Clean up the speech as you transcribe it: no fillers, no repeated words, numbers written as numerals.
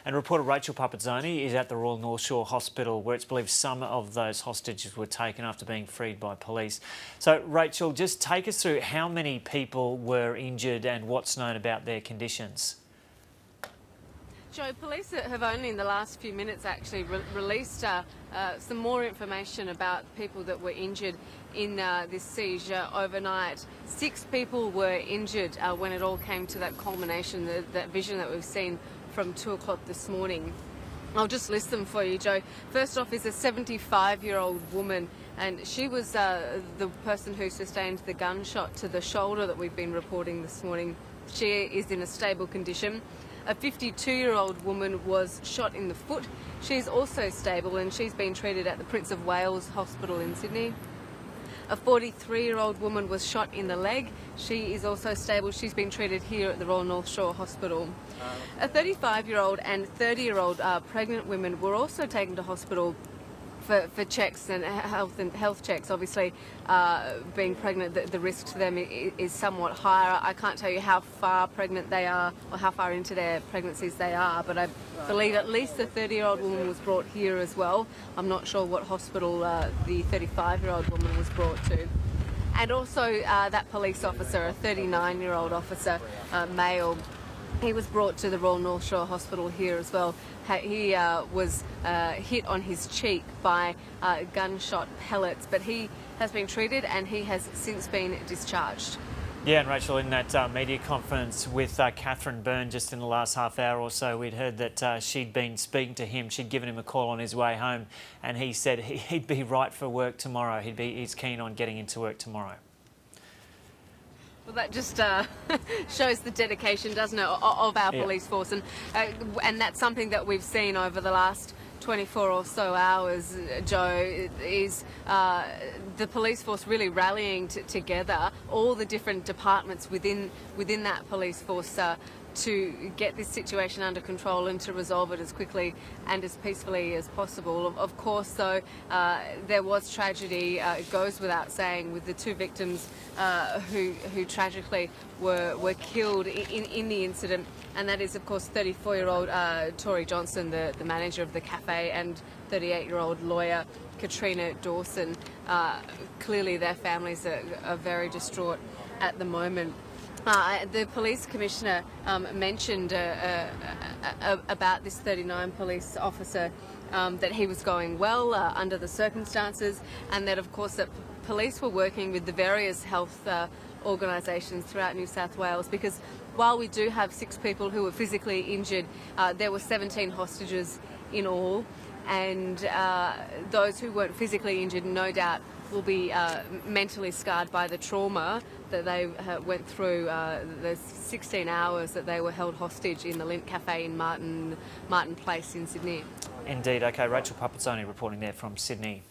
And reporter Rachel Pupazzoni is at the Royal North Shore Hospital, where it's believed some of those hostages were taken after being freed by police. So, Rachel, just take us through how many people were injured and what's known about their conditions. Joe, police have only in the last few minutes actually released some more information about people that were injured in this siege overnight. 6 people were injured when it all came to that culmination, that vision that we've seen from 2 o'clock this morning. I'll just list them for you, Joe. First off is a 75-year-old woman, and she was the person who sustained the gunshot to the shoulder that we've been reporting this morning. She is in a stable condition. A 52-year-old woman was shot in the foot. She's also stable and she's been treated at the Prince of Wales Hospital in Sydney. A 43-year-old woman was shot in the leg. She is also stable. She's been treated here at the Royal North Shore Hospital. A 35-year-old and 30-year-old pregnant women were also taken to hospital for checks and health checks. Obviously, being pregnant, the risk to them is somewhat higher. I can't tell you how far pregnant they are or how far into their pregnancies they are, but I believe at least the 30-year-old woman was brought here as well. I'm not sure what hospital the 35-year-old woman was brought to. And also that police officer, a 39-year-old officer, male, he was brought to the Royal North Shore Hospital here as well. He was hit on his cheek by gunshot pellets, but he has been treated and he has since been discharged. Yeah, and Rachel, in that media conference with Catherine Byrne just in the last half hour or so, we'd heard that she'd been speaking to him. She'd given him a call on his way home, and he said he'd be right for work tomorrow. He's keen on getting into work tomorrow. Well, that just shows the dedication, doesn't it, of our police force, and that's something that we've seen over the last 24 or so hours, Joe, is the police force really rallying together, all the different departments within that police force to get this situation under control and to resolve it as quickly and as peacefully as possible. Of course, though, there was tragedy, it goes without saying, with the 2 victims who tragically were killed in the incident, and that is, of course, 34-year-old Tori Johnson, the manager of the cafe, and 38-year-old lawyer Katrina Dawson. Clearly their families are very distraught at the moment. The police commissioner mentioned about this 39 police officer that he was going well under the circumstances, and that of course that police were working with the various health organisations throughout New South Wales, because while we do have 6 people who were physically injured, there were 17 hostages in all, and those who weren't physically injured no doubt will be mentally scarred by the trauma that they went through the 16 hours that they were held hostage in the Lint Cafe in Martin Place in Sydney. Indeed. OK, Rachel Pupazzoni reporting there from Sydney.